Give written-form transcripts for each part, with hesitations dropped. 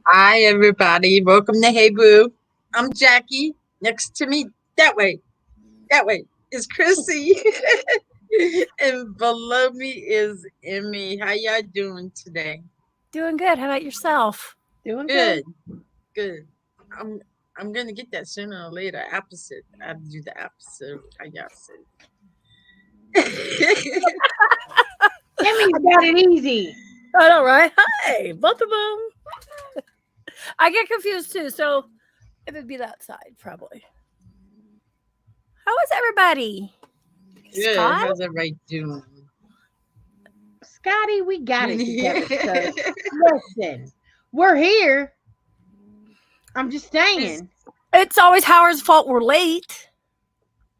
Hi, everybody. Welcome to Hey Boo. I'm Jackie. Next to me, that way is Chrissy. And below me is Emmy. How y'all doing today? Doing good. How about yourself? Doing good. Good, good. I'm I'm gonna get that sooner or later. Opposite. I do the opposite of how y'all say. Emmy's got it easy. I know, right? Hi, both of them. I get confused too, so it would be that side probably. How is everybody? Good. Scott? How's everybody doing? Scotty, we got it together. So listen, we're here. I'm just It's- saying. It's always Howard's fault we're late.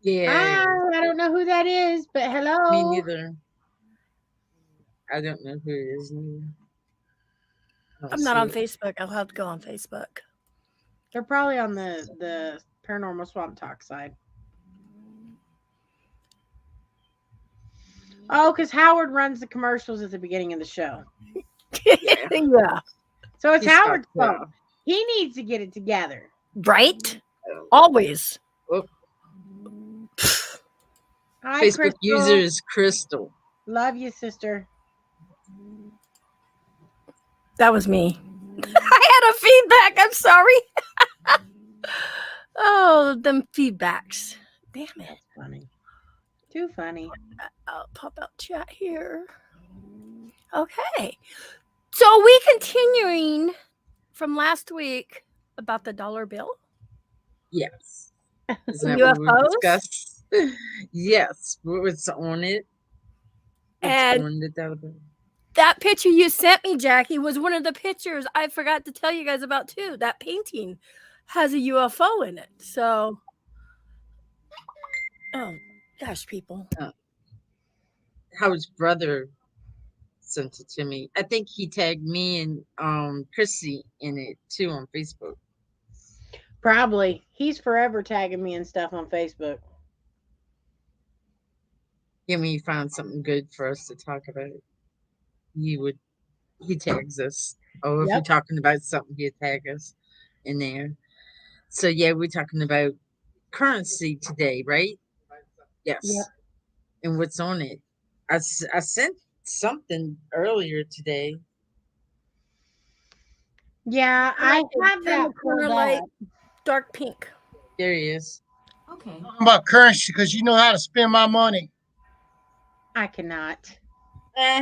yeah, I don't know who that is, but me hello. neither. I don't know who it is. Neither. I don't I'm not see on it. Facebook. I'll have to go on Facebook. They're probably on the paranormal swamp talk side. Oh, because Howard runs the commercials at the beginning of the show. Yeah, Yeah. So it's he's got Howard's fault. He needs to get it together. Right? Oh, Always. oh, Hi, Facebook user Crystal. is Crystal. Love you, sister. That was me. I had a feedback. I'm sorry. Oh, them feedbacks. Damn it. That's funny. Too funny. I'll pop out chat here. Okay. So we continuing from last week about the dollar bill Yes. Isn't and that what we UFOs. discussed? Yes. What's on it? What's And on the dollar? that picture you sent me, Jackie, was one of the pictures I forgot to tell you guys about too. That painting has a UFO in it. So, oh gosh, people. Uh, Howard's brother sent it to me. I think he tagged me and Chrissy in it too on Facebook. Probably. He's forever tagging me and stuff on Facebook. Yeah, when he found something good for us to talk about, he would he tags us. Oh, if we're Yep. talking about something, he'd tag us in there. So yeah, we're talking about currency today, right? Yep. Yes. And what's on it? I sent something earlier today. Yeah, I I like it. have Turn that the corner pulled light up. dark pink. There he is. Talking about currency because you know how to spend my money. I cannot. Oh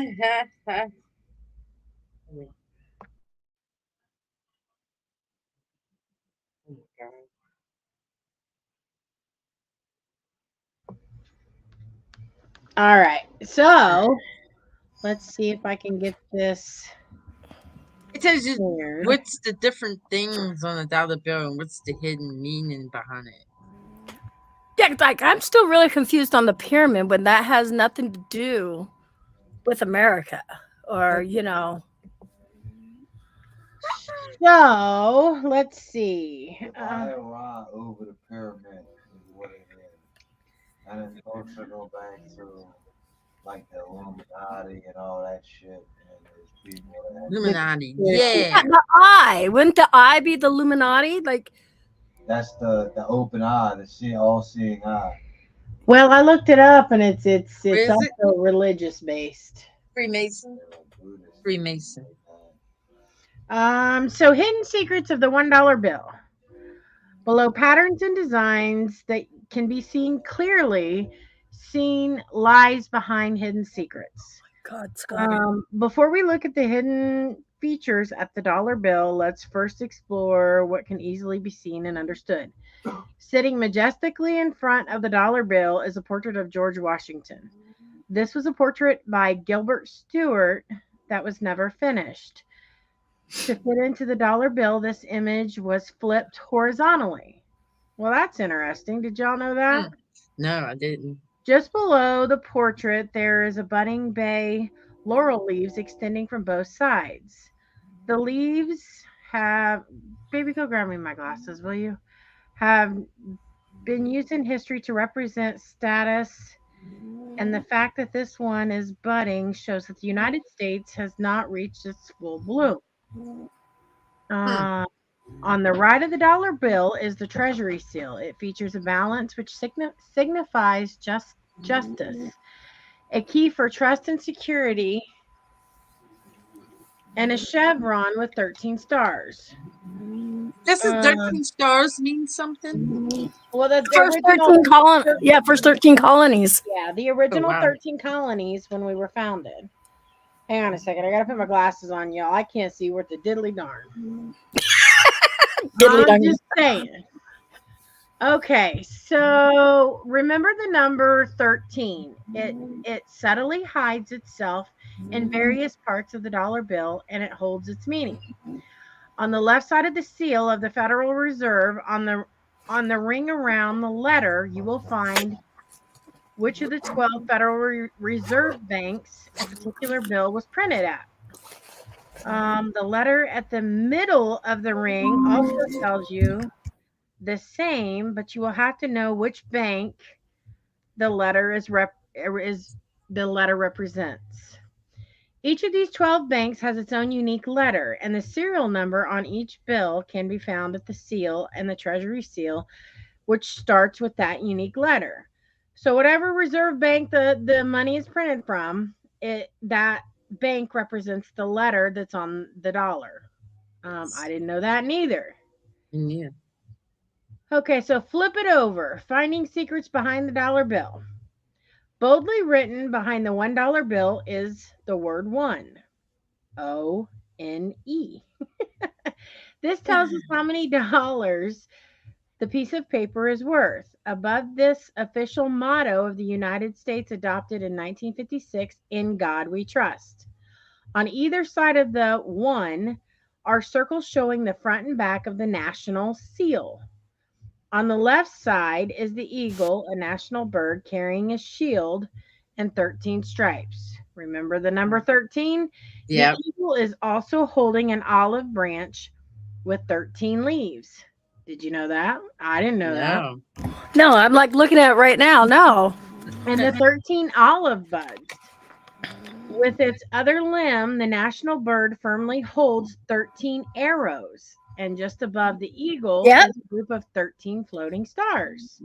my God. All right. So let's see if I can get this It tells you shared. what's the different things on a dollar bill and what's the hidden meaning behind it. Yeah, like I'm still really confused on the pyramid when that has nothing to do with America or, Okay. So let's see. The IOI over the pyramid is what it is. And it's also go back to like the Illuminati and all that shit. And there's people that The Illuminati. conspiracy. yeah, Yeah. the eye. Wouldn't the eye be the Illuminati? Like, that's the open eye, the all seeing eye. Well, I looked it up and Where it's is it? also religious based. Freemason? They're like Buddhists and shit Freemason. like that. So hidden secrets of the $1 bill. Below patterns and designs that can be seen clearly, seen lies behind hidden secrets. God, Scotty. Before we look at the hidden features at the dollar bill, let's first explore what can easily be seen and understood. Sitting majestically in front of the dollar bill is a portrait of George Washington. This was a portrait by Gilbert Stuart that was never finished. To fit into the dollar bill, this image was flipped horizontally. Well, that's interesting. Did y'all know that? Hmm. No, I didn't. Just below the portrait, there is a budding bay laurel leaves extending from both sides. The leaves have, baby, go grab me my glasses, will you? Have been used in history to represent status, and the fact that this one is budding shows that the United States has not reached its full bloom. On the right of the dollar bill is the Treasury seal. It features a balance which signifies justice, a key for trust and security, and a chevron with 13 stars. Doesn't 13 stars mean something? Well, the First original, 13 first 13 colonies. yeah, the original wow. 13 colonies when we were founded. Hang on a second. I got to put my glasses on, y'all. I can't see worth the diddly darn. I'm just saying. Okay, so remember the number 13. It subtly hides itself in various parts of the dollar bill, and it holds its meaning. On the left side of the seal of the Federal Reserve, on the ring around the letter, you will find which of the 12 Federal Reserve banks a particular bill was printed at. The letter at the middle of the ring also tells you the same, but you will have to know which bank the letter represents. Each of these 12 banks has its own unique letter, and the serial number on each bill can be found at the seal and the Treasury seal, which starts with that unique letter. So whatever reserve bank the money is printed from, that bank represents the letter that's on the dollar. I didn't know that neither. Yeah. Okay, so flip it over. Finding secrets behind the dollar bill. Boldly written behind the $1 bill is the word one. O-N-E. This tells us how many dollars the piece of paper is worth. Above this official motto of the United States adopted in 1956, "In God We Trust." On either side of the one are circles showing the front and back of the national seal. On the left side is the eagle, a national bird carrying a shield and 13 stripes. Remember the number 13? Yeah. The eagle is also holding an olive branch with 13 leaves. Did you know that? I didn't know that. No, I'm like looking at it right now. No. And the 13 olive buds. With its other limb, the national bird firmly holds 13 arrows. And just above the eagle is a group of 13 floating stars.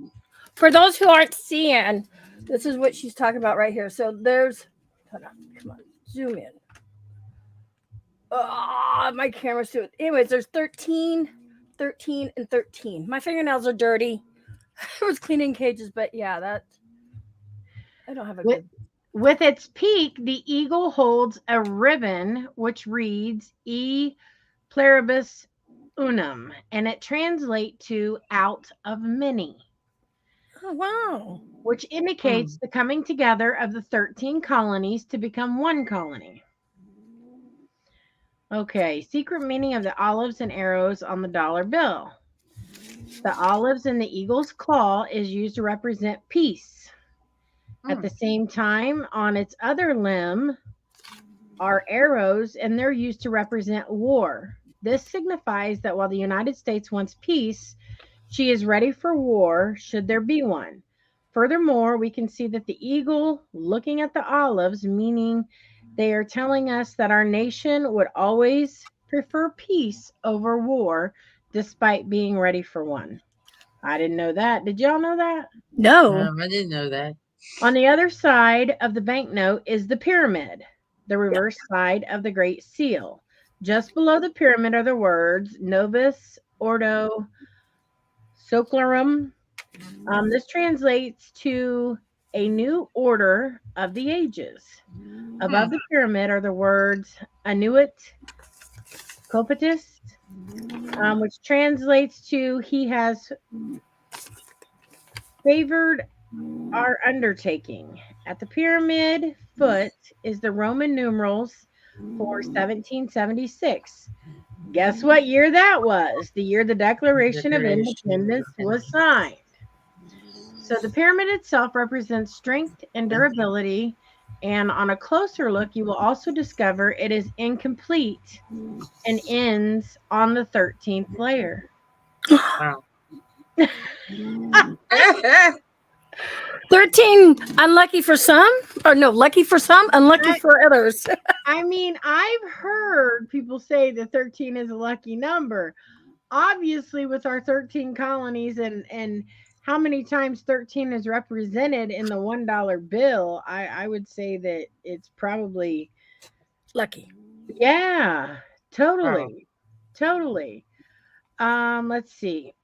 For those who aren't seeing, this is what she's talking about right here. So there's, hold on, come on, zoom in. Oh, my camera's too. Anyways, there's 13, 13, and 13. My fingernails are dirty. I was cleaning cages, but yeah, that I don't have a good. With its peak, the eagle holds a ribbon which reads E pluribus unum, and it translates to out of many. Oh, wow. Which indicates the coming together of the 13 colonies to become one colony. Okay, secret meaning of the olives and arrows on the dollar bill. The olives in the eagle's claw is used to represent peace. At the same time, on its other limb are arrows, and they're used to represent war. This signifies that while the United States wants peace, she is ready for war should there be one. Furthermore, we can see that the eagle looking at the olives, meaning they are telling us that our nation would always prefer peace over war, despite being ready for one. I didn't know that. Did y'all know that? No. I didn't know that. On the other side of the banknote is the pyramid, the reverse side of the Great Seal. Just below the pyramid are the words Novus Ordo Seclorum. This translates to a new order of the ages. Above the pyramid are the words Annuit Copitus, which translates to he has favored our undertaking. At the pyramid foot is the Roman numerals for 1776. Guess what year that was? The year the Declaration of Independence was signed. So the pyramid itself represents strength and durability. And on a closer look, you will also discover it is incomplete and ends on the 13th layer. Wow. 13 unlucky for some, or no, lucky for some, unlucky for others. I mean, I've heard people say that 13 is a lucky number. Obviously, with our 13 colonies and how many times 13 is represented in the $1 bill, I would say that it's probably, Lucky. yeah, totally. Totally. Let's see.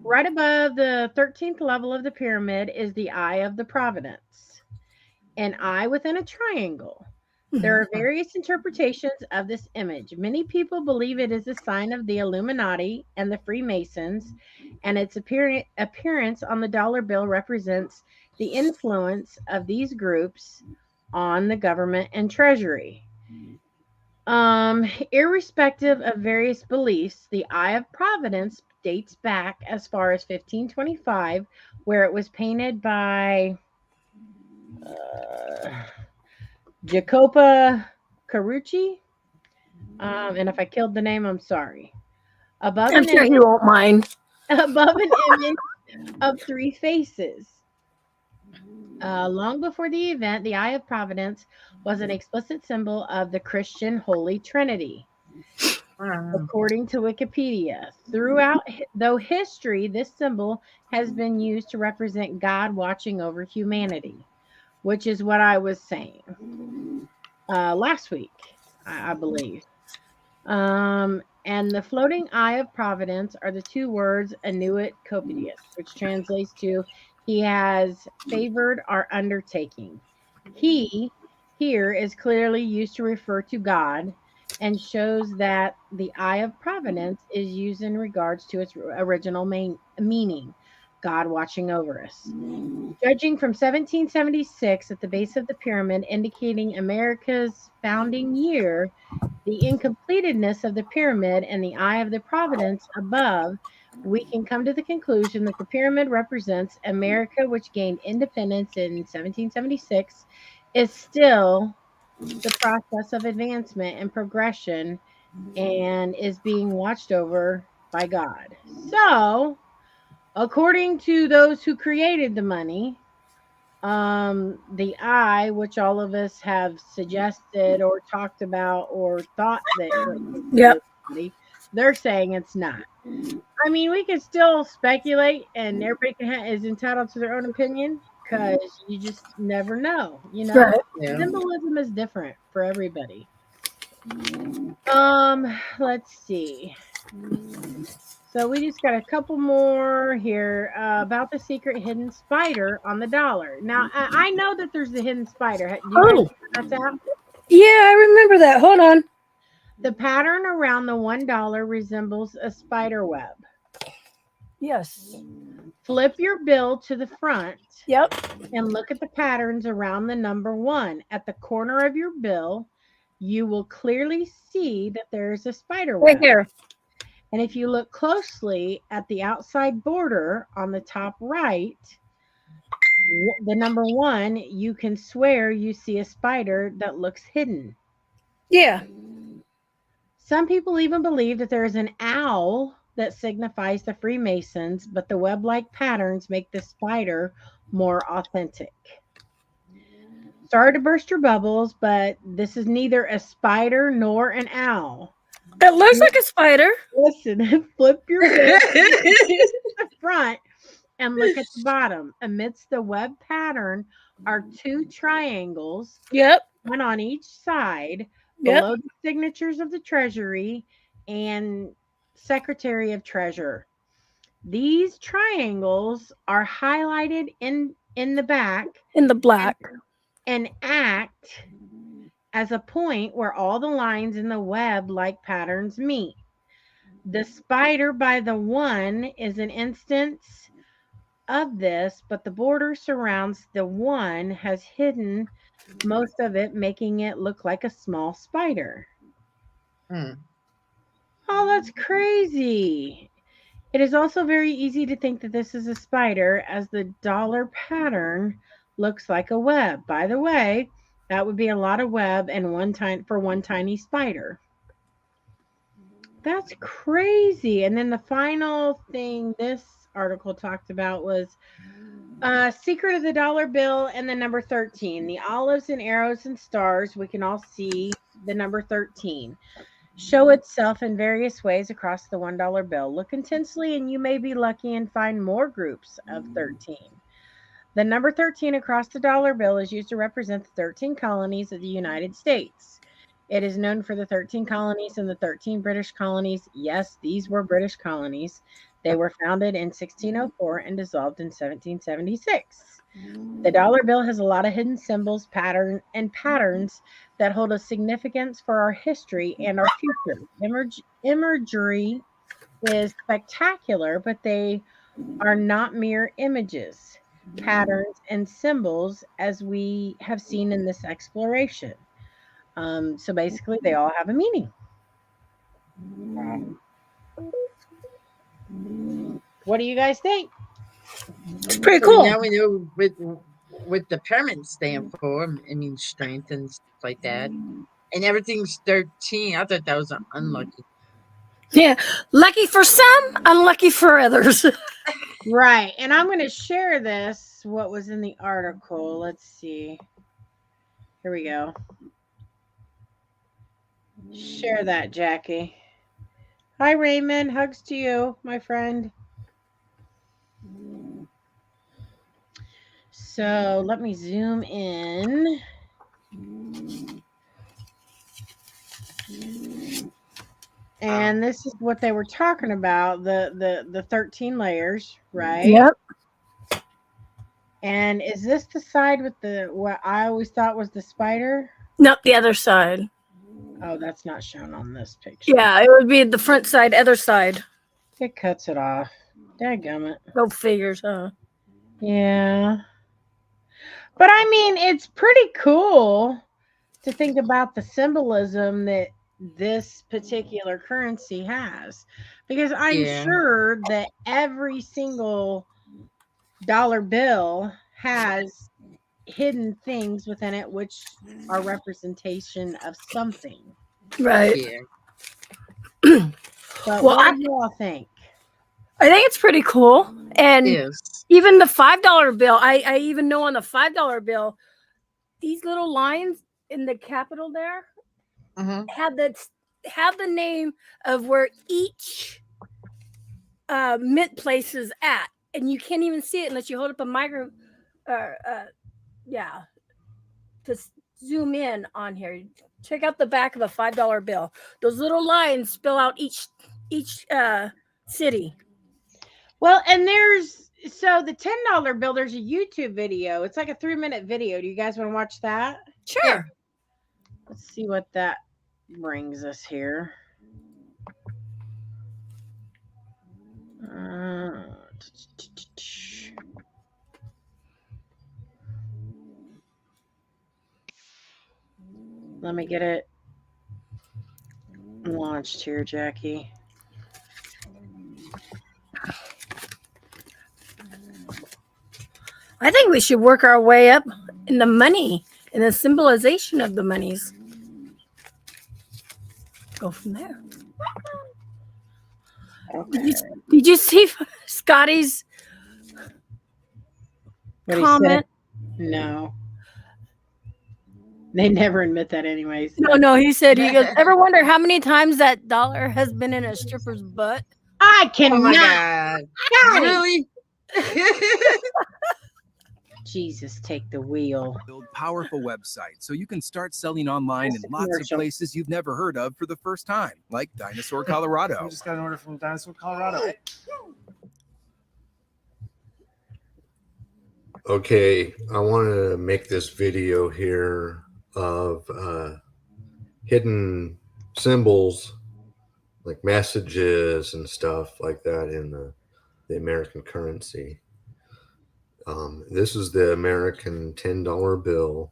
Right above the 13th level of the pyramid is the Eye of the Providence, an eye within a triangle. There are various interpretations of this image. Many people believe it is a sign of the Illuminati and the Freemasons, and its appearance on the dollar bill represents the influence of these groups on the government and treasury. Irrespective of various beliefs, the Eye of Providence dates back as far as 1525, where it was painted by Jacopo Carucci. And if I killed the name, I'm sorry. Above I'm an sure image, you won't mind. above an image of three faces. Long before the event, the Eye of Providence was an explicit symbol of the Christian Holy Trinity. According to Wikipedia, though history, this symbol has been used to represent God watching over humanity, which is what I was saying last week, I believe. And the floating eye of providence are the two words Anuit Copidius, which translates to he has favored our undertaking. He here is clearly used to refer to God and shows that the eye of providence is used in regards to its original meaning, God watching over us. Judging from 1776 at the base of the pyramid, indicating America's founding year, the incompletedness of the pyramid and the eye of the providence above, we can come to the conclusion that the pyramid represents America, which gained independence in 1776, is still the process of advancement and progression and is being watched over by God. So, according to those who created the money, the eye, which all of us have suggested or talked about or thought that Yep. they're saying it's not. I mean, we can still speculate, and everybody is entitled to their own opinion because you just never know. Right. Yeah. Symbolism is different for everybody. Let's see. So we just got a couple more here about the secret hidden spider on the dollar. Now I know that there's a hidden spider. Do you guys know what that's out? Yeah, I remember that. Hold on. The pattern around the $1 resembles a spider web. Yes. Flip your bill to the front. Yep. And look at the patterns around the number 1. At the corner of your bill, you will clearly see that there is a spider web. Right here. And if you look closely at the outside border on the top right, the number 1, you can swear you see a spider that looks hidden. Yeah. Some people even believe that there is an owl that signifies the Freemasons, but the web-like patterns make the spider more authentic. Sorry to burst your bubbles, but this is neither a spider nor an owl. It looks like a spider. Listen, flip your bill to the front and look at the bottom. Amidst the web pattern are 2 triangles, Yep. one on each side, Yep. below the signatures of the Treasury and Secretary of Treasure. These triangles are highlighted in the back In the black. and act as a point where all the lines in the web-like patterns meet. The spider by the 1 is an instance of this, but the border surrounds the 1 has hidden most of it, making it look like a small spider. Oh, that's crazy. It is also very easy to think that this is a spider, as the dollar pattern looks like a web. By the way, that would be a lot of web and one tiny spider. That's crazy. And then the final thing, this article talked about was Secret of the Dollar Bill and the number 13. The olives and arrows and stars, we can all see the number 13 show itself in various ways across the $1 bill. Look intensely and you may be lucky and find more groups of 13. The number 13 across the dollar bill is used to represent the 13 colonies of the United States. It is known for the 13 colonies and the 13 British colonies. Yes, these were British colonies. They were founded in 1604 and dissolved in 1776. The dollar bill has a lot of hidden symbols, patterns that hold a significance for our history and our future. Imagery is spectacular, but they are not mere images, patterns, and symbols as we have seen in this exploration. So basically, they all have a meaning. What do you guys think? It's pretty So cool. now we know what the pyramids stand for. I mean, strength and stuff like that. And everything's 13. I thought that was unlucky. Yeah, lucky for some, unlucky for others. Right. And I'm going to share this, what was in the article. Let's see. Here we go. Share that, Jackie. Hi, Raymond. Hugs to you, my friend. So let me zoom in. And this is what they were talking about, the 13 layers, right? Yep. And is this the side with the what I always thought was the spider? Nope, the other side. Oh, that's not shown on this picture. Yeah, it would be the front side, other side. It cuts it off. Dadgummit. Go figures, huh? Yeah. But I mean, it's pretty cool to think about the symbolism that this particular currency has. Because I'm Yeah. sure that every single dollar bill has hidden things within it which are representation of something. Right. Yeah. But Well, what do you all think? I think it's pretty cool. And Yes. even the $5 bill, I even know on the $5 bill, these little lines in the capital there Mhm. have the name of where each mint place is at, and you can't even see it unless you hold up a micro. Yeah, to zoom in on here. Check out the back of a $5 bill. Those little lines spell out each city. Well, and there's so the $10 bill, there's a YouTube video. It's like a 3-minute video. Do you guys want to watch that? Sure. Yeah. Let's see what that brings us here. Let me get it launched here, Jackie. I think we should work our way up in the money and the symbolization of the monies. Go from there. Okay. Did you see Scotty's What he comment? said? No. They never admit that anyways. No, he said, he goes, ever wonder how many times that dollar has been in a stripper's butt? I Oh cannot. my God. Really? Jesus, take the wheel. Build powerful websites so you can start selling online in That's a lots of commercial. places you've never heard of for the first time, like Dinosaur, Colorado. I just got an order from Dinosaur, Colorado. Okay, I want to make this video here of hidden symbols like messages and stuff like that in the American currency. This is the American $10 bill.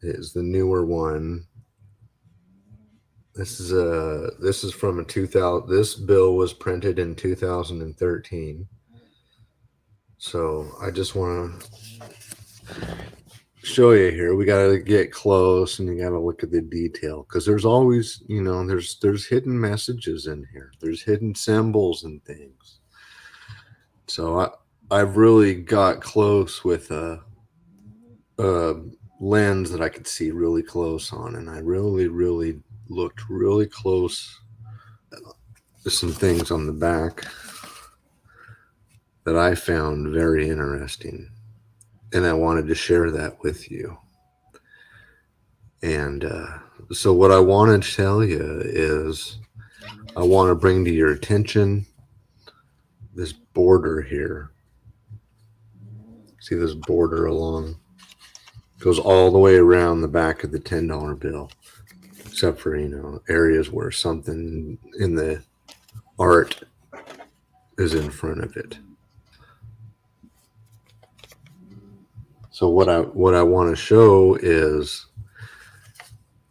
It is the newer one. This is from a 2000. This bill was printed in 2013. So I just want to show you here. We got to get close and you got to look at the detail because there's always, there's hidden messages in here. There's hidden symbols and things. So I've really got close with a lens that I could see really close on, and I really looked really close. There's some things on the back that I found very interesting, and I wanted to share that with you. And so what I want to tell you is I want to bring to your attention this border here. See this border along? Goes all the way around the back of the $10 bill, except for, areas where something in the art is in front of it. So what I want to show is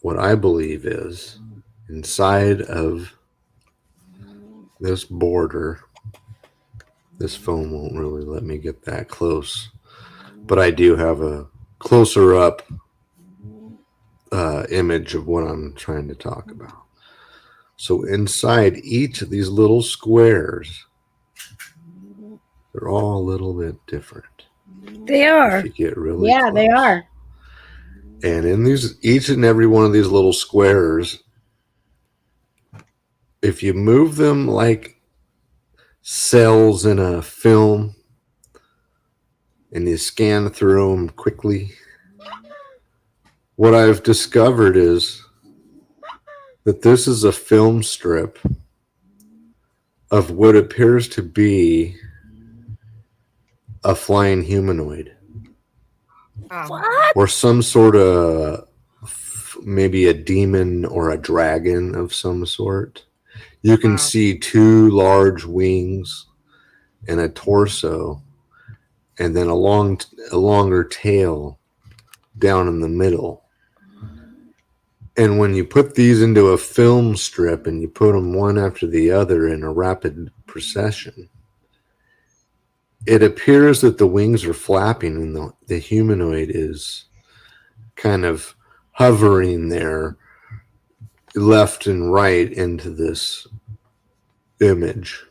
what I believe is inside of this border. This phone won't really let me get that close, but I do have a closer up image of what I'm trying to talk about. So inside each of these little squares, they're all a little bit different. They are. If you get really Yeah, close. they are. And in each and every one of these little squares, if you move them like cells in a film and you scan through them quickly, what I've discovered is that this is a film strip of what appears to be a flying humanoid. What? Or some sort of maybe a demon or a dragon of some sort. You can see two large wings and a torso, and then a longer tail down in the middle. And when you put these into a film strip and you put them one after the other in a rapid procession, it appears that the wings are flapping and the humanoid is kind of hovering there left and right into this image.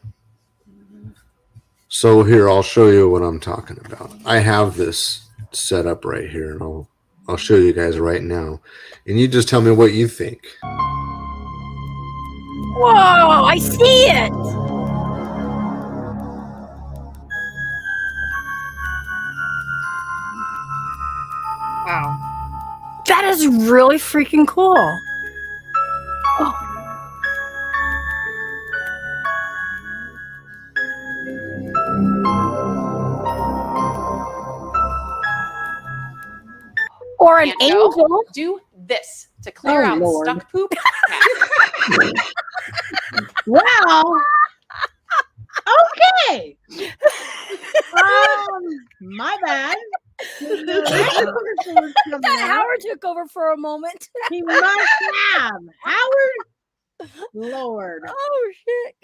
So here, I'll show you what I'm talking about. I have this set up right here, and I'll show you guys right now. And you just tell me what you think. Whoa, I see it. Wow. That is really freaking cool. Oh. Or an And go angel. do this to clear out Lord. stuck poop. Well, okay. My bad. Howard took over for a moment. He must have. Howard, Lord. Oh, shit.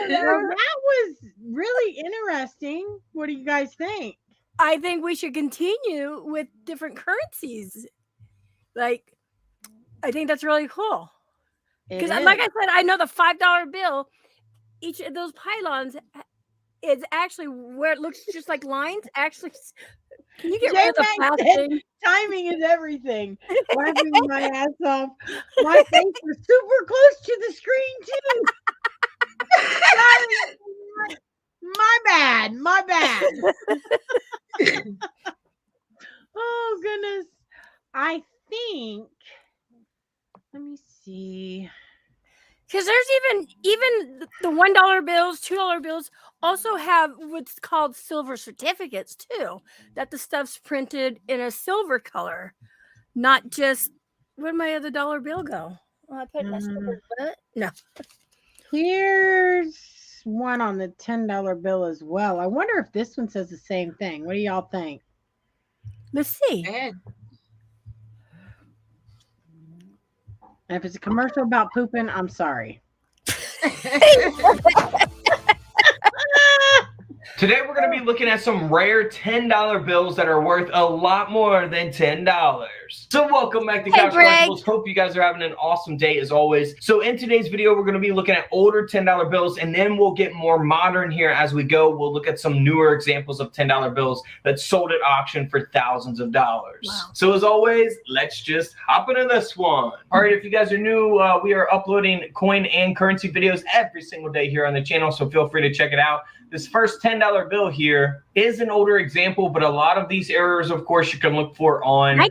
Well, that was really interesting. What do you guys think? I think we should continue with different currencies. Like, I think that's really cool. Because, like I said, I know the $5 bill, each of those pylons is actually where it looks just like lines. Actually, can you get rid of the plastic? Timing is everything. Laughing my ass off. My face was super close to the screen, too. My bad. My bad. Oh, goodness. I think, let me see. Because there's even the $1 bills, $2 bills also have what's called silver certificates too. That the stuff's printed in a silver color, not just. Where'd my other dollar bill go? Oh, I put my silver butt. No. Here's one on the $10 bill as well. I wonder if this one says the same thing. What do y'all think? Let's see. Man. And if it's a commercial about pooping, I'm sorry. Today we're going to be looking at some rare $10 bills that are worth a lot more than $10. So welcome back to Couch Collectibles. Hope you guys are having an awesome day as always. So in today's video, we're going to be looking at older $10 bills, and then we'll get more modern here as we go. We'll look at some newer examples of $10 bills that sold at auction for thousands of dollars. Wow. So as always, let's just hop into this one. All right, if you guys are new, we are uploading coin and currency videos every single day here on the channel, so feel free to check it out. This first $10 bill here is an older example, but a lot of these errors, of course, you can look for on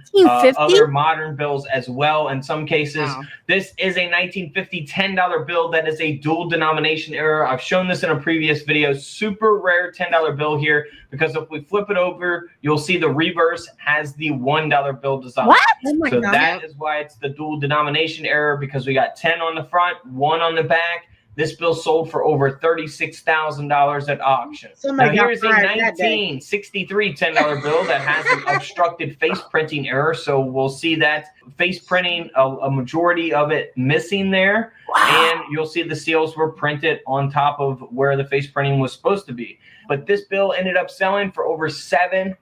other modern bills as well. In some cases, this is a 1950 $10 bill that is a dual denomination error. I've shown this in a previous video. Super rare $10 bill here, because if we flip it over, you'll see the reverse has the $1 bill design. What? So that is why it's the dual denomination error, because we got 10 on the front, 1 on the back. This bill sold for over $36,000 at auction. Now here's a 1963 $10 bill that has an obstructed face printing error. So we'll see that face printing, a majority of it missing there. Wow. And you'll see the seals were printed on top of where the face printing was supposed to be. But this bill ended up selling for over $700,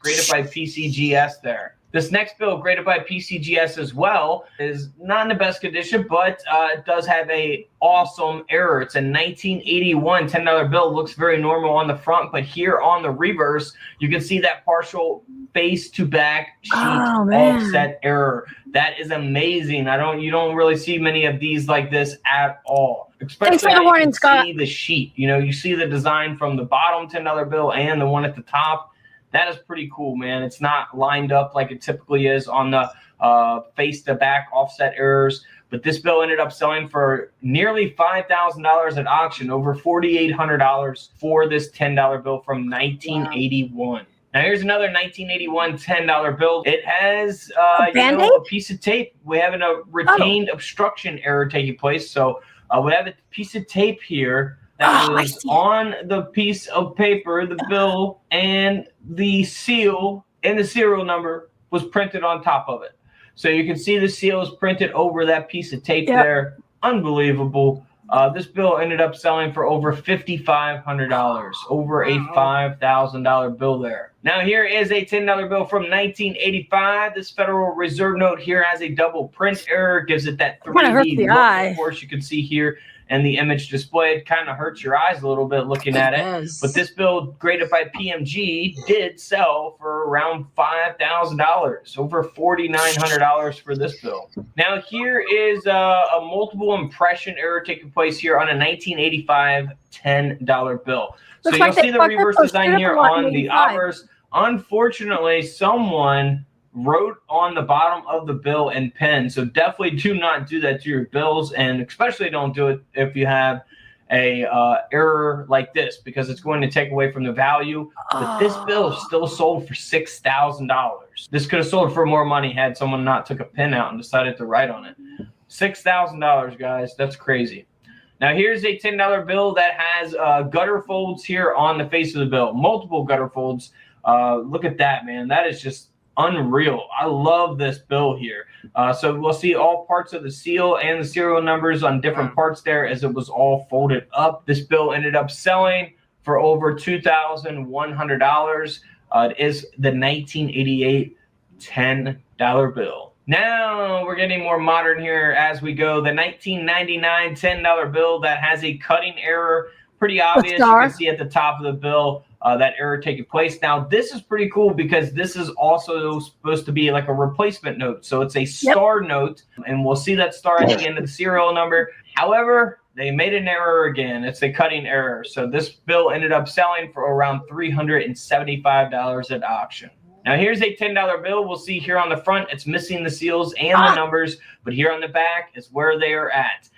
graded by PCGS there. This next bill, graded by PCGS as well, is not in the best condition, but it does have a awesome error. It's a 1981 $10 bill. Looks very normal on the front, but here on the reverse, you can see that partial face to back sheet offset error. That is amazing. You don't really see many of these like this at all. Especially how you can see the sheet. You know, you see the design from the bottom $10 bill and the one at the top. That is pretty cool, man. It's not lined up like it typically is on the face-to-back offset errors. But this bill ended up selling for nearly $5,000 at auction, over $4,800 for this $10 bill from 1981. Wow. Now, here's another 1981 $10 bill. It has a piece of tape. We have a retained obstruction error taking place. So we have a piece of tape here that was on the piece of paper, the bill, and the seal and the serial number was printed on top of it. So you can see the seal is printed over that piece of tape there. Unbelievable. This bill ended up selling for over $5,500, over a $5,000 bill there. Now here is a $10 bill from 1985. This Federal Reserve note here has a double print error, gives it that 3D look. Of course, you can see here and the image displayed kind of hurts your eyes a little bit looking at it. But this bill, graded by PMG, did sell for around $5,000, over $4,900 for this bill. Now here is a multiple impression error taking place here on a 1985 $10 bill. So you'll see the reverse design here on the obverse. Unfortunately, someone wrote on the bottom of the bill in pen. So definitely do not do that to your bills, and especially don't do it if you have a error like this, because it's going to take away from the value. But this bill still sold for $6,000. This could have sold for more money had someone not took a pen out and decided to write on it. $6,000, guys. That's crazy. Now here's a $10 bill that has gutter folds here on the face of the bill. Multiple gutter folds. Look at that, man. That is just unreal. I love this bill here. So we'll see all parts of the seal and the serial numbers on different parts there, as it was all folded up. This bill ended up selling for over $2,100. It is the 1988 $10 bill. Now we're getting more modern here as we go. The 1999 $10 bill that has a cutting error. Pretty obvious. You can see at the top of the bill that error taking place. Now, this is pretty cool because this is also supposed to be like a replacement note. So it's a star note, and we'll see that star at the end of the serial number. However, they made an error again. It's a cutting error. So this bill ended up selling for around $375 at auction. Now, here's a $10 bill. We'll see here on the front, it's missing the seals and the numbers, but here on the back is where they are at.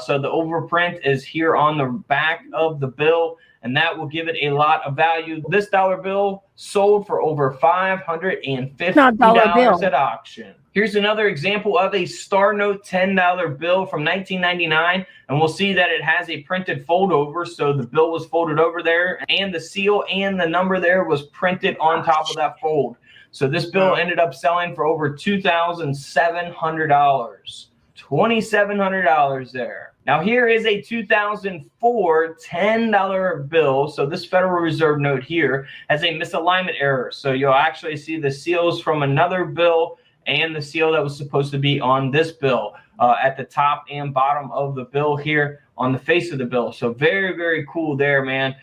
So the overprint is here on the back of the bill, and that will give it a lot of value. This dollar bill sold for over $550 at auction. Here's another example of a Star Note $10 bill from 1999, and we'll see that it has a printed fold over, so the bill was folded over there, and the seal and the number there was printed on top of that fold. So this bill ended up selling for over $2,700. $2,700 there. Now here is a 2004 $10 bill. So this Federal Reserve note here has a misalignment error. So you'll actually see the seals from another bill and the seal that was supposed to be on this bill at the top and bottom of the bill here on the face of the bill. So very, very cool there, man.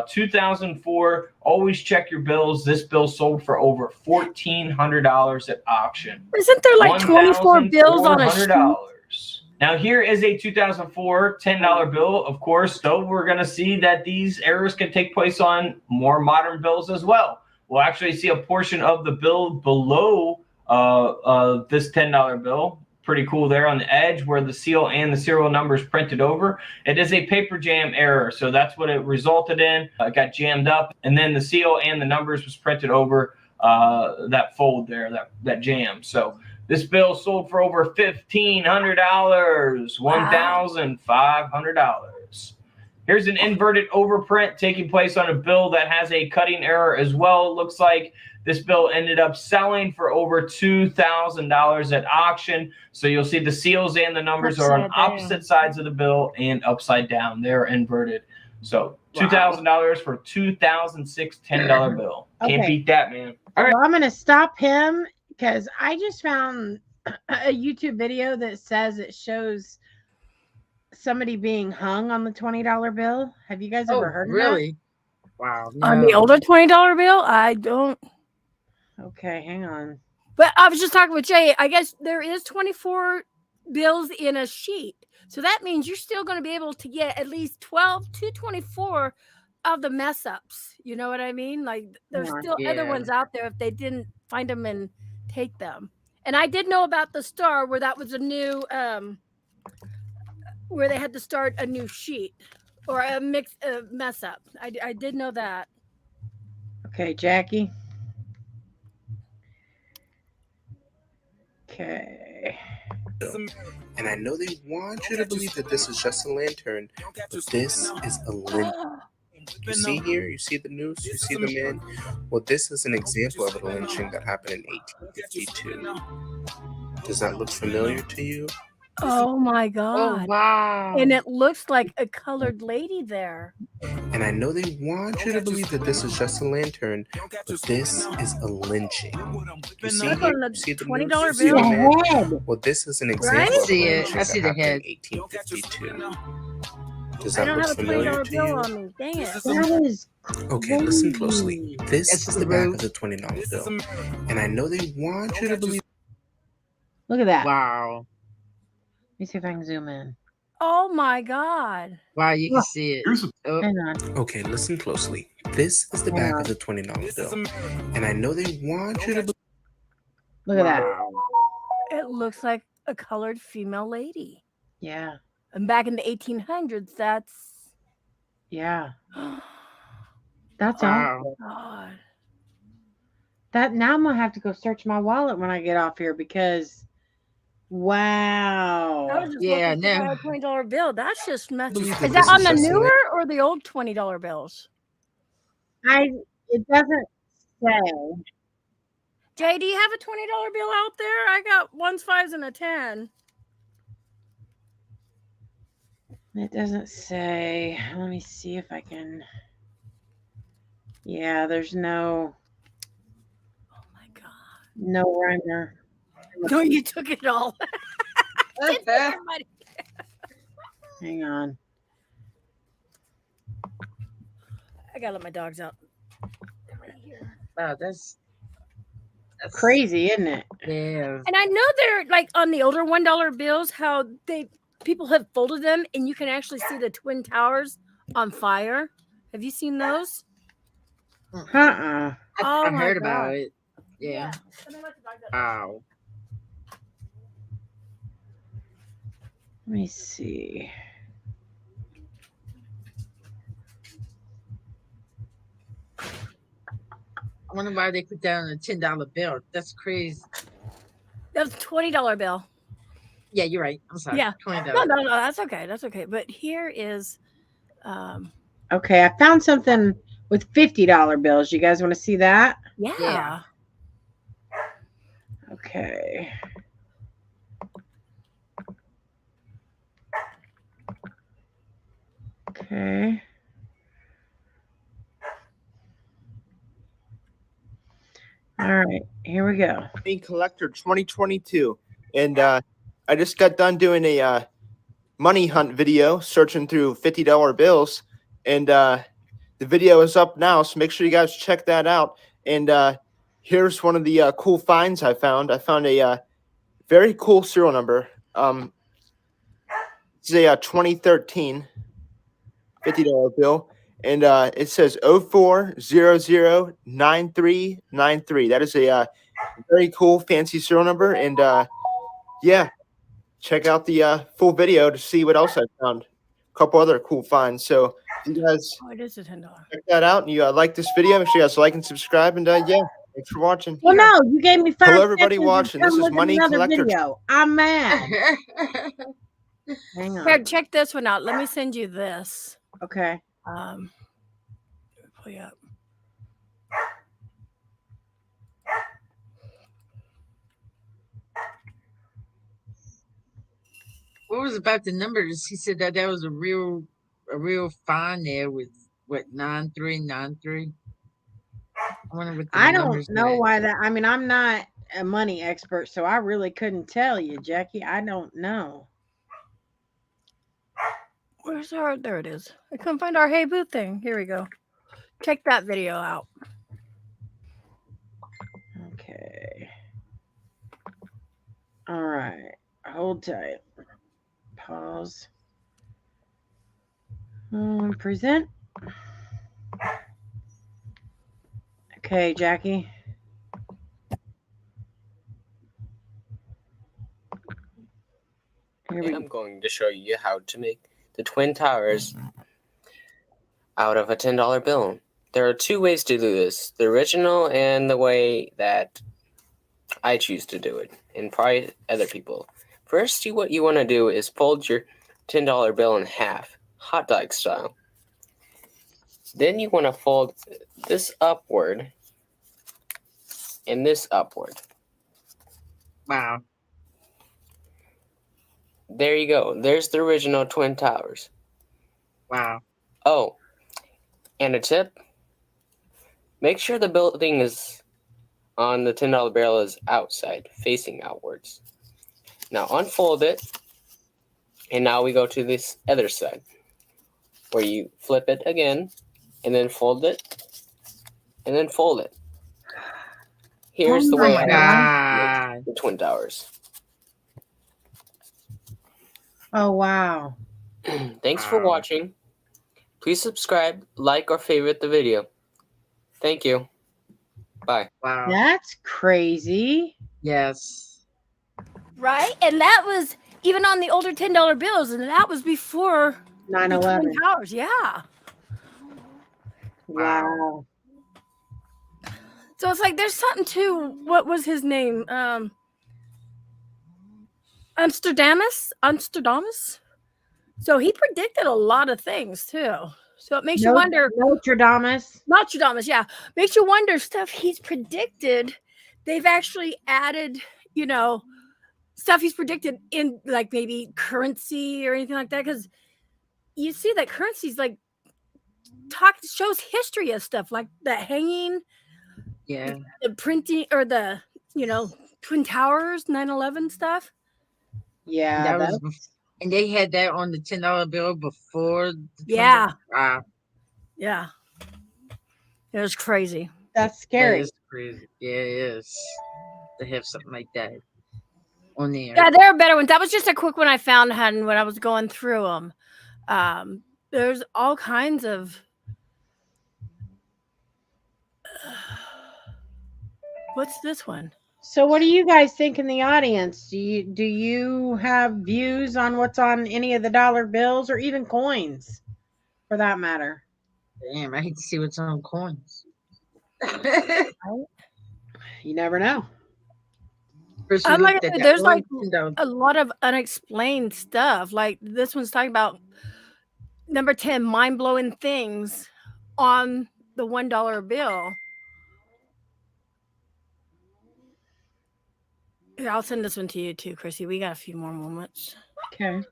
2004, always check your bills. This bill sold for over $1,400 at auction. Isn't there like 24 bills on a sheet? Now here is a 2004 $10 bill. Of course, though, we're going to see that these errors can take place on more modern bills as well. We'll actually see a portion of the bill below this $10 bill. Pretty cool there on the edge where the seal and the serial numbers printed over. It is a paper jam error, so that's what it resulted in. It got jammed up, and then the seal and the numbers was printed over that fold there, that jam. So this bill sold for over $1,500, $1,500. Here's an inverted overprint taking place on a bill that has a cutting error as well. It looks like this bill ended up selling for over $2,000 at auction. So you'll see the seals and the numbers are on opposite sides of the bill and upside down. They're inverted. So $2,000 for a 2006 $10 bill. Can't beat that, man. All right. Well, I'm going to stop him because I just found a YouTube video that says it shows somebody being hung on the $20 bill. Have you guys ever heard of that? Really? Wow. No. On the older $20 bill? I don't. Okay, hang on. But I was just talking with Jay. I guess there is 24 bills in a sheet. So that means you're still going to be able to get at least 12 to 24 of the mess ups. You know what I mean? Like there's still other ones out there if they didn't find them and take them. And I did know about the star where that was a new where they had to start a new sheet or a mess up. I did know that. Okay, Jackie. Okay. And I know they want you to believe that this is just a lantern, but this is a lynching. You see here, you see the noose, you see the man. Well, this is an example of a lynching that happened in 1852. Does that look familiar to you? Oh my God. Oh, wow. And it looks like a colored lady there. And I know they want you to believe that this is just a lantern, but this is a lynching. You see here, you see the $20 noose, bill? you see the man? Well, this is an example of a see it. lynching I see that the happened head. in 1852. Does I that don't look have a familiar $20 to bill you? on me. Dang it. That is Okay, listen closely. This is the back root. of the $20 bill. And I know they want you to believe. Look at that. Wow. Let me see if I can zoom in. Oh my God. Wow, you can see it. Oh. Hang on. Okay, listen closely. This is the back of the $20 bill. And I know they want you to believe. Look at that. It looks like a colored female lady. Yeah. And back in the 1800s, that's. Yeah. That's Wow. awful. God. That now I'm gonna have to go search my wallet when I get off here because I wow. was just Yeah, looking for no. a $20 bill. That's just messed. Believe Is that that this on is the just a newer or the old $20 bills? It doesn't say. Jay, do you have a $20 bill out there? I got ones, fives, and a 10. It doesn't say. Let me see if I can. Yeah, there's no Oh my God. no rhymer. No, you took it all. Didn't take your money. Hang on. I gotta let my dogs out. Right here. Wow, that's Crazy, isn't it? Yeah. And I know they're like on the older $1 bills, how people have folded them and you can actually see the Twin Towers on fire. Have you seen those? Uh-uh. Oh I've my heard God. about it. Yeah. Let me let the dogs out. Wow. Let me see. I wonder why they put that on a $10 bill. That's crazy. That was a $20 bill. Yeah, you're right. I'm sorry. Yeah. $20. No, that's okay. That's okay. But here is Okay, I found something with $50 bills. You guys want to see that? yeah. Okay. Okay. All right, here we go. Collector 2022, and I just got done doing a money hunt video, searching through $50 bills, and the video is up now. So make sure you guys check that out. And here's one of the cool finds I found. I found a very cool serial number. It's a 2013 $50 bill, and it says 04009393. That is a very cool, fancy serial number, and yeah, check out the full video to see what else I found. A couple other cool finds. So if you guys it is a $10. check that out, and you like this video, make sure you guys like and subscribe, and yeah, thanks for watching. Well, no, you gave me 5 Hello, everybody seconds to watching. come This is look at Money another Collector. video. I'm mad. Hang on. Here, check this one out. Let me send you this. Okay. Pull you up. What was about the numbers? He said that was a real find there with what 9393. I wonder what the I numbers don't know meant. why that. I mean, I'm not a money expert, so I really couldn't tell you, Jackie. I don't know. Where's our? There it is. I couldn't find our Hey Boo thing. Here we go. Check that video out. Okay. All right. Hold tight. Pause. Present. Okay, Jackie. I'm going to show you how to make the Twin Towers out of a $10 bill. There are 2 ways to do this, the original and the way that I choose to do it, and probably other people. First, what you want to do is fold your $10 bill in half, hot dog style. Then you want to fold this upward and this upward. Wow. There you go. There's the original Twin Towers. Wow. Oh, and a tip. Make sure the building is on the $10 barrel is outside, facing outwards. Now unfold it. And now we go to this other side, where you flip it again, and then fold it, and then fold it. Here's the way I make the Twin Towers. Oh, wow. Thanks for watching. Please subscribe, like, or favorite the video. Thank you. Bye. Wow. That's crazy. Yes. Right? And that was even on the older $10 bills, and that was before 9/11 Towers. Yeah. Wow. So it's like there's something to what was his name? Amsterdamus. So he predicted a lot of things too. So it makes you wonder. Nostradamus, yeah. Makes you wonder stuff he's predicted. They've actually added, stuff he's predicted in like maybe currency or anything like that. Because you see that currency's like shows history of stuff like the hanging, the printing, or the Twin Towers, 9/11 stuff. Yeah, and they had that on the $10 bill before. Wow. Yeah. It was crazy. That's scary. That is crazy. Yeah, it is to have something like that on there. Yeah, there are better ones. That was just a quick one I found, hun, when I was going through them. There's all kinds of. What's this one? So what do you guys think in the audience? Do you have views on what's on any of the dollar bills or even coins for that matter? Damn, I hate to see what's on coins. You never know. There's like a lot of unexplained stuff. Like this one's talking about number 10, mind-blowing things on the $1 bill. Here, I'll send this one to you too, Chrissy. We got a few more moments. Okay.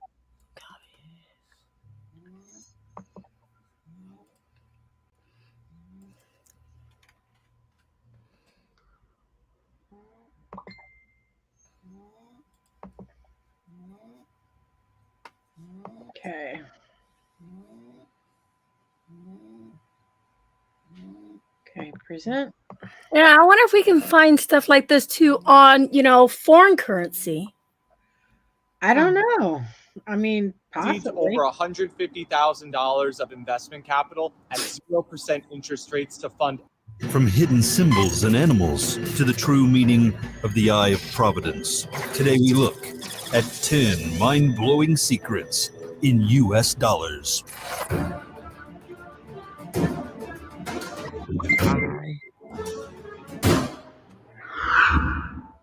Okay. Okay, present. Yeah, I wonder if we can find stuff like this too on, foreign currency. I don't know. I mean, Needs possibly. over $150,000 of investment capital at 0% interest rates to fund. From hidden symbols and animals to the true meaning of the Eye of Providence, today we look at 10 mind-blowing secrets in US dollars.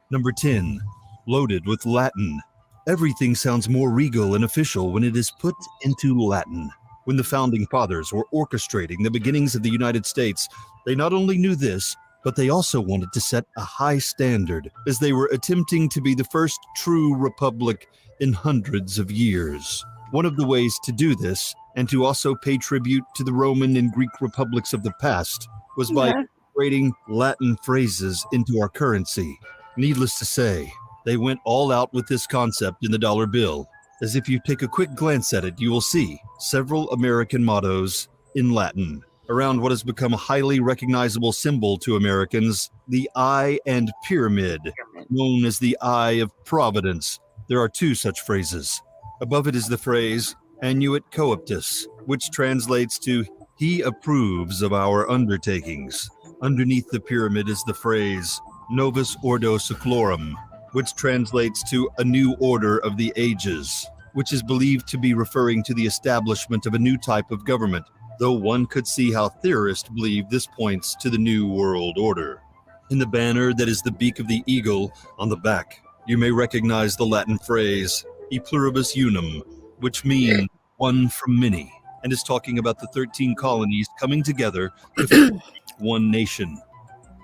Number 10, loaded with Latin. Everything sounds more regal and official when it is put into Latin. When the founding fathers were orchestrating the beginnings of the United States, they not only knew this, but they also wanted to set a high standard as they were attempting to be the first true republic in hundreds of years. One of the ways to do this, and to also pay tribute to the Roman and Greek republics of the past, was by incorporating Latin phrases into our currency. Needless to say, they went all out with this concept in the dollar bill. As if you take a quick glance at it, you will see several American mottos in Latin. Around what has become a highly recognizable symbol to Americans, the eye and pyramid, known as the Eye of Providence. There are two such phrases. Above it is the phrase, Annuit Coeptus, which translates to, he approves of our undertakings. Underneath the pyramid is the phrase, Novus Ordo Seclorum, which translates to a new order of the ages, which is believed to be referring to the establishment of a new type of government, though one could see how theorists believe this points to the New World Order. In the banner that is the beak of the eagle on the back, you may recognize the Latin phrase, E pluribus unum, which means one from many, and is talking about the 13 colonies coming together to form one nation.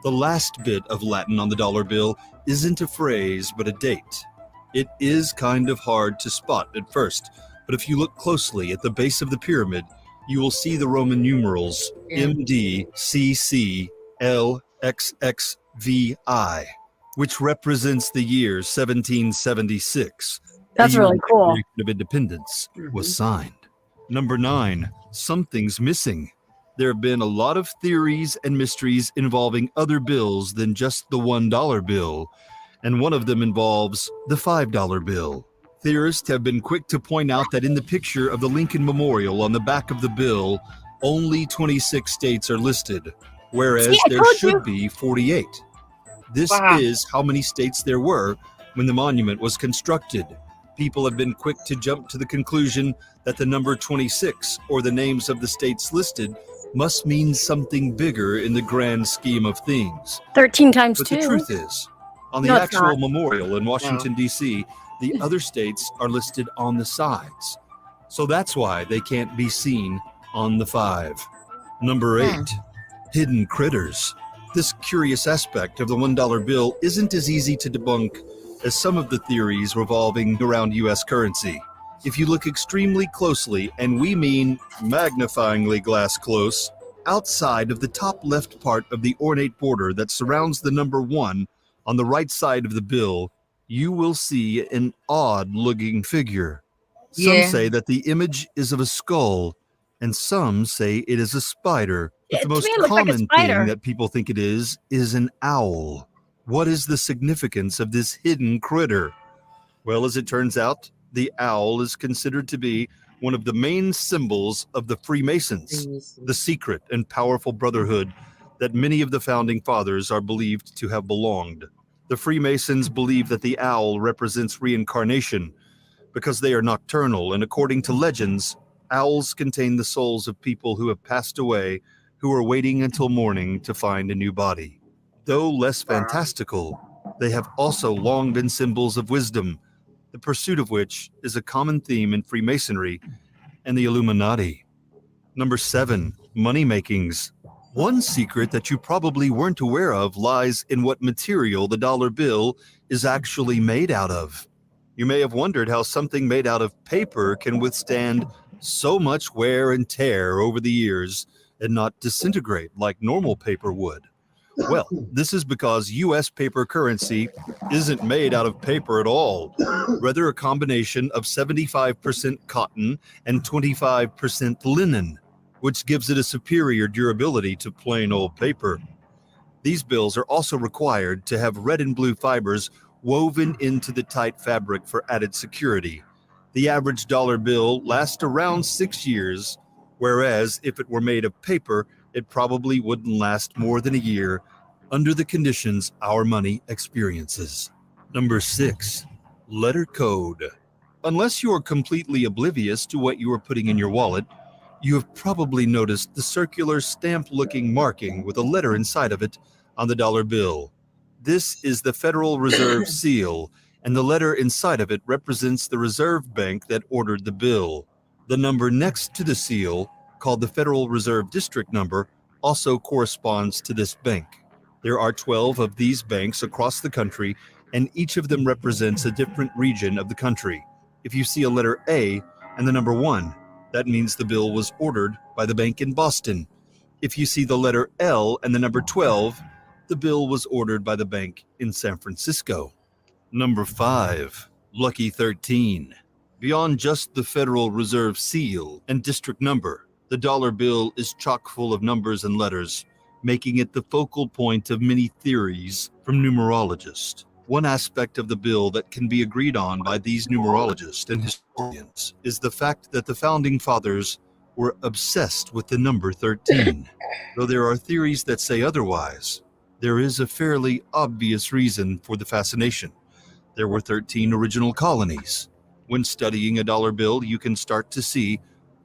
The last bit of Latin on the dollar bill isn't a phrase, but a date. It is kind of hard to spot at first, but if you look closely at the base of the pyramid, you will see the Roman numerals MDCCLXXVI, which represents the year 1776. That's really cool. The Declaration of Independence was signed. Number 9, something's missing. There have been a lot of theories and mysteries involving other bills than just the $1 bill, and one of them involves the $5 bill. Theorists have been quick to point out that in the picture of the Lincoln Memorial on the back of the bill, only 26 states are listed, whereas there should be 48. This is how many states there were when the monument was constructed. People have been quick to jump to the conclusion that the number 26, or the names of the states listed, must mean something bigger in the grand scheme of things. 13 times but 2. The truth is, on the actual memorial in Washington, D.C., the other states are listed on the sides. So that's why they can't be seen on the 5. Number 8, hidden critters. This curious aspect of the $1 bill isn't as easy to debunk as some of the theories revolving around U.S. currency. If you look extremely closely, and we mean magnifyingly glass close, outside of the top left part of the ornate border that surrounds the number 1 on the right side of the bill, you will see an odd-looking figure. Some say that the image is of a skull, and some say it is a spider. But the most common thing that people think it is an owl. What is the significance of this hidden critter? Well, as it turns out, the owl is considered to be one of the main symbols of the Freemasons, the secret and powerful brotherhood that many of the founding fathers are believed to have belonged. The Freemasons believe that the owl represents reincarnation because they are nocturnal, and according to legends, owls contain the souls of people who have passed away who are waiting until morning to find a new body. Though less fantastical, they have also long been symbols of wisdom, the pursuit of which is a common theme in Freemasonry and the Illuminati. Number 7, money makings. One secret that you probably weren't aware of lies in what material the dollar bill is actually made out of. You may have wondered how something made out of paper can withstand so much wear and tear over the years and not disintegrate like normal paper would. Well, this is because U.S. paper currency isn't made out of paper at all, rather a combination of 75% cotton and 25% linen, which gives it a superior durability to plain old paper. These bills are also required to have red and blue fibers woven into the tight fabric for added security. The average dollar bill lasts around 6 years, whereas if it were made of paper, it probably wouldn't last more than a year under the conditions our money experiences. Number 6, letter code. Unless you are completely oblivious to what you are putting in your wallet, you have probably noticed the circular stamp-looking marking with a letter inside of it on the dollar bill. This is the Federal Reserve seal, and the letter inside of it represents the Reserve Bank that ordered the bill. The number next to the seal, called the Federal Reserve District number, also corresponds to this bank. There are 12 of these banks across the country, and each of them represents a different region of the country. If you see a letter A and the number 1, that means the bill was ordered by the bank in Boston. If you see the letter L and the number 12, the bill was ordered by the bank in San Francisco. Number 5, Lucky 13. Beyond just the Federal Reserve seal and district number, the dollar bill is chock full of numbers and letters, making it the focal point of many theories from numerologists. One aspect of the bill that can be agreed on by these numerologists and historians is the fact that the founding fathers were obsessed with the number 13. Though there are theories that say otherwise, there is a fairly obvious reason for the fascination. There were 13 original colonies. When studying a dollar bill, you can start to see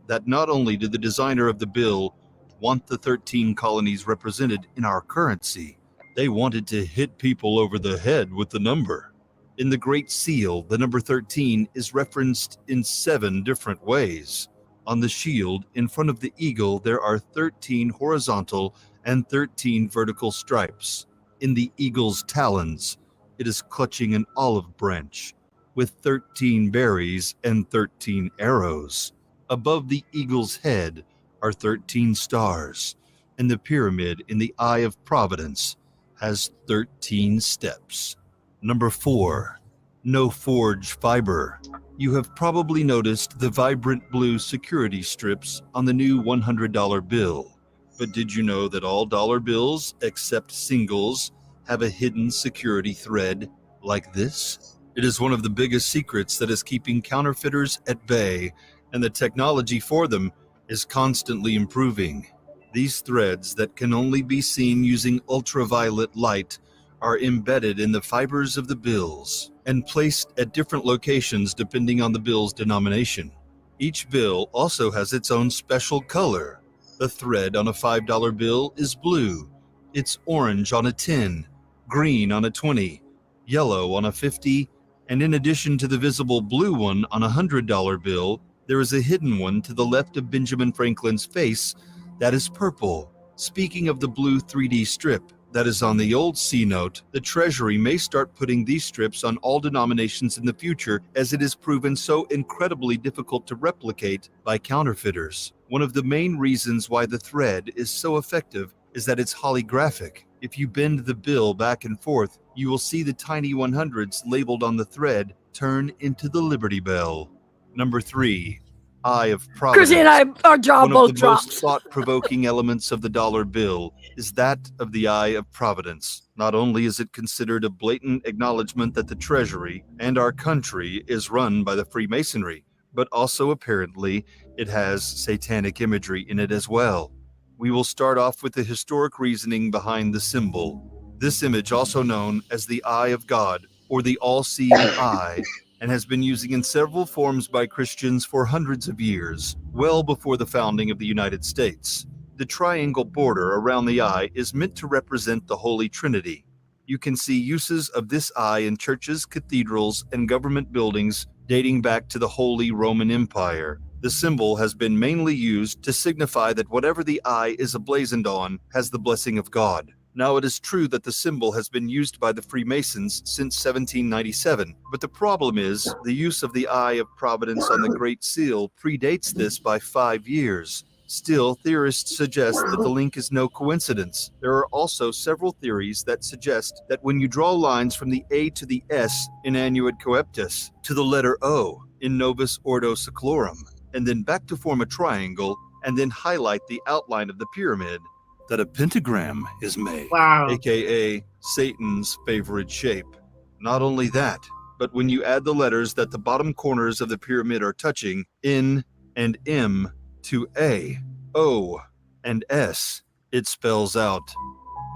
that not only did the designer of the bill want the 13 colonies represented in our currency, they wanted to hit people over the head with the number. In the Great Seal, the number 13 is referenced in 7 different ways. On the shield, in front of the eagle, there are 13 horizontal and 13 vertical stripes. In the eagle's talons, it is clutching an olive branch with 13 berries and 13 arrows. Above the eagle's head are 13 stars, and the pyramid in the Eye of Providence has 13 steps. Number 4, no forge fiber. You have probably noticed the vibrant blue security strips on the new $100 bill. But did you know that all dollar bills, except singles, have a hidden security thread like this? It is one of the biggest secrets that is keeping counterfeiters at bay, and the technology for them is constantly improving. These threads that can only be seen using ultraviolet light are embedded in the fibers of the bills and placed at different locations depending on the bill's denomination. Each bill also has its own special color. The thread on a $5 bill is blue. It's orange on a 10, green on a 20, yellow on a 50, and in addition to the visible blue one on a $100 bill, there is a hidden one to the left of Benjamin Franklin's face that is purple. Speaking of the blue 3D strip that is on the old C note, the Treasury may start putting these strips on all denominations in the future, as it is proven so incredibly difficult to replicate by counterfeiters. One of the main reasons why the thread is so effective is that it's holographic. If you bend the bill back and forth, you will see the tiny 100s labeled on the thread turn into the Liberty Bell. Number 3, Eye of Providence. Chrissy and I, our jaw One both of the dropped. most thought-provoking elements of the dollar bill is that of the Eye of Providence. Not only is it considered a blatant acknowledgement that the Treasury and our country is run by the Freemasonry, but also apparently it has satanic imagery in it as well. We will start off with the historic reasoning behind the symbol. This image, also known as the Eye of God or the all-seeing eye, and has been used in several forms by Christians for hundreds of years, well before the founding of the United States. The triangle border around the eye is meant to represent the Holy Trinity. You can see uses of this eye in churches, cathedrals, and government buildings dating back to the Holy Roman Empire. The symbol has been mainly used to signify that whatever the eye is emblazoned on has the blessing of God. Now, it is true that the symbol has been used by the Freemasons since 1797, but the problem is the use of the Eye of Providence on the Great Seal predates this by 5 years. Still, theorists suggest that the link is no coincidence. There are also several theories that suggest that when you draw lines from the A to the S in Annuit Coeptus to the letter O in Novus Ordo Seclorum, and then back to form a triangle, and then highlight the outline of the pyramid, that a pentagram is made, aka Satan's favorite shape. Not only that, but when you add the letters that the bottom corners of the pyramid are touching, N and M, to A, O, and S, it spells out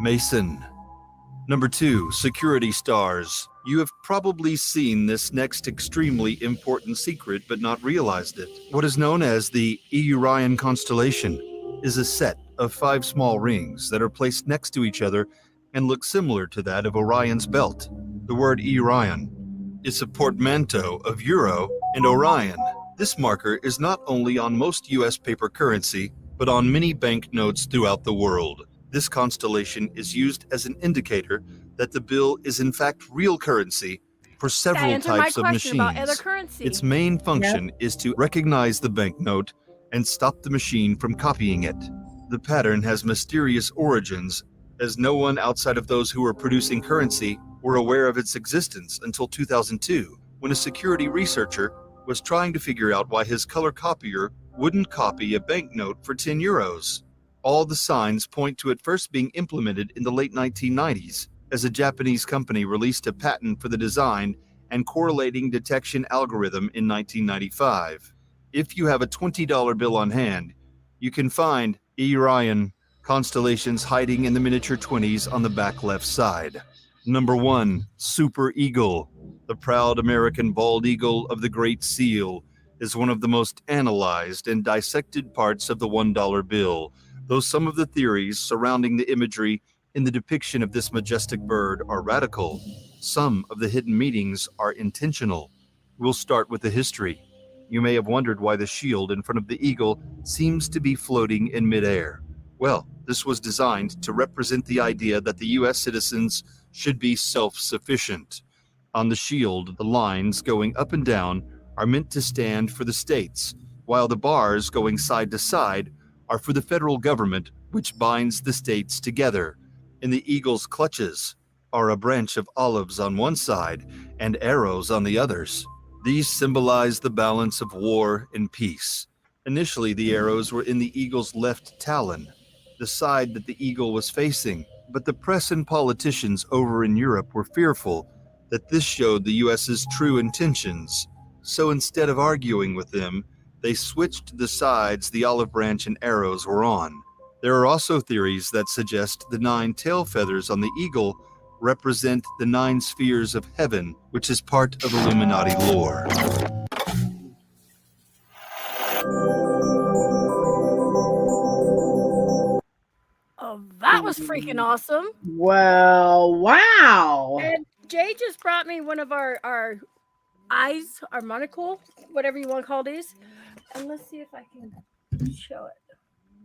Mason. Number 2, security stars. You have probably seen this next extremely important secret but not realized it. What is known as the Orion constellation is a set of 5 small rings that are placed next to each other and look similar to that of Orion's belt. The word Orion is a portmanteau of Euro and Orion. This marker is not only on most U.S. paper currency, but on many banknotes throughout the world. This constellation is used as an indicator that the bill is in fact real currency for several types of machines. Its main function is to recognize the banknote and stop the machine from copying it. The pattern has mysterious origins, as no one outside of those who were producing currency were aware of its existence until 2002, when a security researcher was trying to figure out why his color copier wouldn't copy a banknote for 10 euros. All the signs point to it first being implemented in the late 1990s, as a Japanese company released a patent for the design and correlating detection algorithm in 1995. If you have a $20 bill on hand, you can find Orion constellations hiding in the miniature 20s on the back left side. Number 1, Super Eagle. The proud American bald eagle of the Great Seal is one of the most analyzed and dissected parts of the $1 bill, though some of the theories surrounding the imagery in the depiction of this majestic bird are radical. Some of the hidden meanings are intentional. We'll start with the history. You may have wondered why the shield in front of the eagle seems to be floating in midair. Well, this was designed to represent the idea that the U.S. citizens should be self-sufficient. On the shield, the lines going up and down are meant to stand for the states, while the bars going side to side are for the federal government, which binds the states together. In the eagle's clutches are a branch of olives on one side and arrows on the others. These symbolize the balance of war and peace. Initially, the arrows were in the eagle's left talon, the side that the eagle was facing, but the press and politicians over in Europe were fearful that this showed the US's true intentions. So instead of arguing with them, they switched the sides the olive branch and arrows were on. There are also theories that suggest the 9 tail feathers on the eagle represent the 9 spheres of heaven, which is part of Illuminati lore. Oh, that was freaking awesome. Well, wow. And Jay just brought me one of our eyes, our monocle, whatever you want to call these. And let's see if I can show it.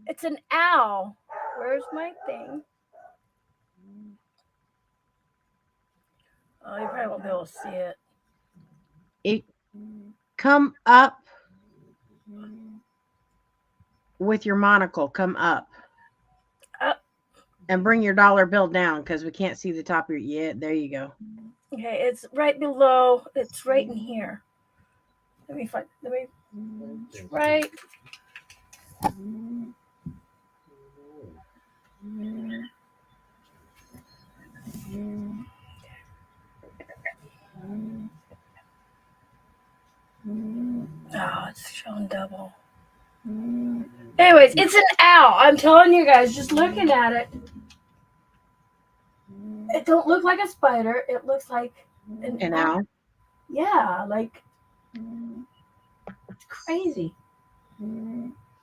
It's an owl. Where's my thing? Oh, you probably won't be able to see it. Come up with your monocle. Come up. Up. And bring your dollar bill down because we can't see the top of your... Yeah, there you go. Okay, it's right below. It's right in here. Let me find... It's right... Oh, it's showing double. Anyways, it's an owl. I'm telling you guys, just looking at it, it don't look like a spider. It looks like an owl. Yeah, like it's crazy.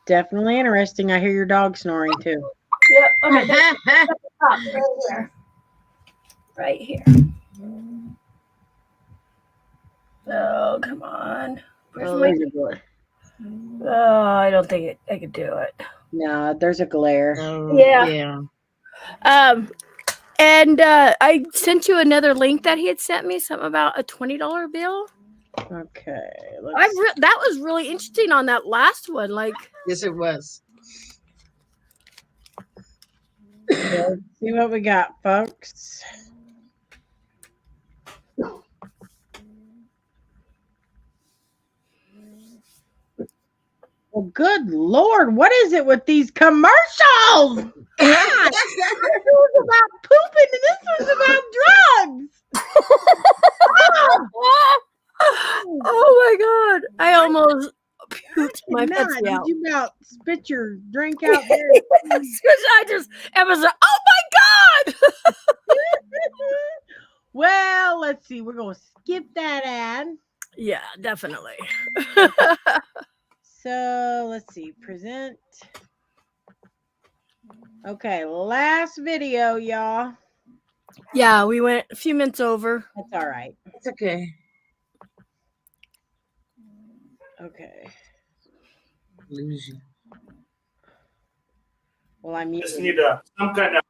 Definitely interesting. I hear your dog snoring too. Yep. Okay. That's the top, right here. Right here. Oh, come on. Where's my... Oh, I don't think I could do it. No, there's a glare. Yeah. And I sent you another link that he had sent me, something about a $20 bill. Okay. That was really interesting on that last one. Like, yes, it was. Let's see what we got, folks. Well, good Lord, what is it with these commercials? God, this one's about pooping and this one's about drugs. Oh my God! I almost puked my Pepsi out. Did you about spit your drink out there? It was. Oh my God! Well, let's see. We're gonna skip that ad. Yeah, definitely. So let's see. Present. Okay, last video, y'all. Yeah, we went a few minutes over. That's all right. It's okay. Okay. Illusion. Well, I'm just need some kind of.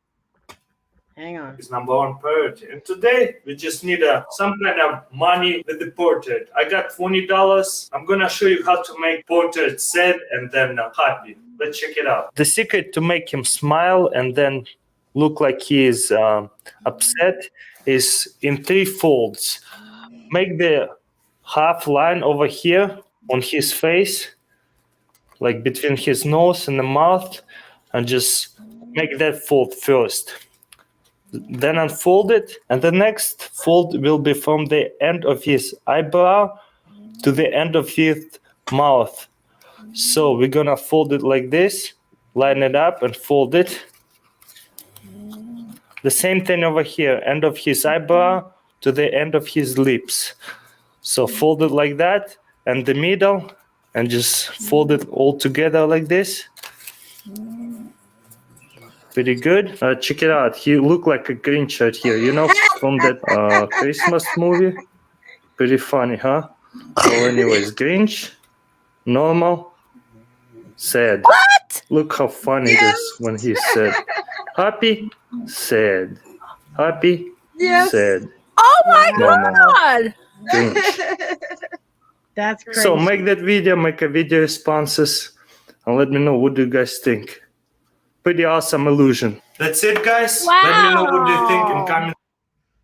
Hang on. It's number one priority. And today we just need some kind of money with the portrait. I got $20. I'm gonna show you how to make portrait sad and then happy. Let's check it out. The secret to make him smile and then look like he is upset is in 3 folds. Make the half line over here on his face, like between his nose and the mouth, and just make that fold first. Then unfold it, and the next fold will be from the end of his eyebrow to the end of his mouth. So we're gonna fold it like this, line it up and fold it. The same thing over here, end of his eyebrow to the end of his lips. So fold it like that, and the middle, and just fold it all together like this. Pretty good. Check it out. He look like a Grinch right here. You know, from that Christmas movie. Pretty funny, huh? Well, anyways, Grinch, normal, sad. What? Look how funny it is when he's sad. Happy, sad. Happy, sad. Oh my Normal. God! Grinch. That's crazy. So make that video, make a video responses, and let me know what do you guys think. Pretty awesome illusion. That's it, guys. Wow. Let me know what do you think in comments.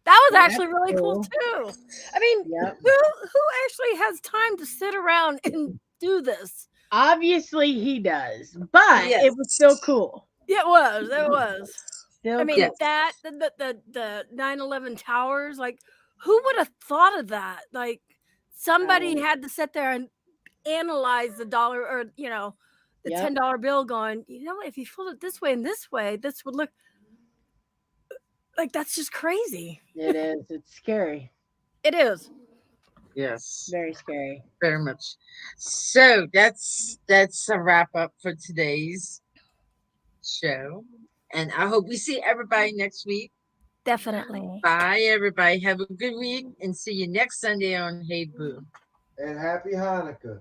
That was actually really cool too. I mean, who actually has time to sit around and do this? Obviously, he does, but it was still cool. It was. It was. Still I mean, cool. that the 9/11 towers. Like, who would have thought of that? Like, somebody had to sit there and analyze the dollar, or the $10 bill, going, if you fold it this way and this way, this would look like, that's just crazy. It is. It's scary. It is. Yes. Very scary. Very much. So that's a wrap up for today's show. And I hope we see everybody next week. Definitely. Bye, everybody. Have a good week and see you next Sunday on Hey Boo. And happy Hanukkah.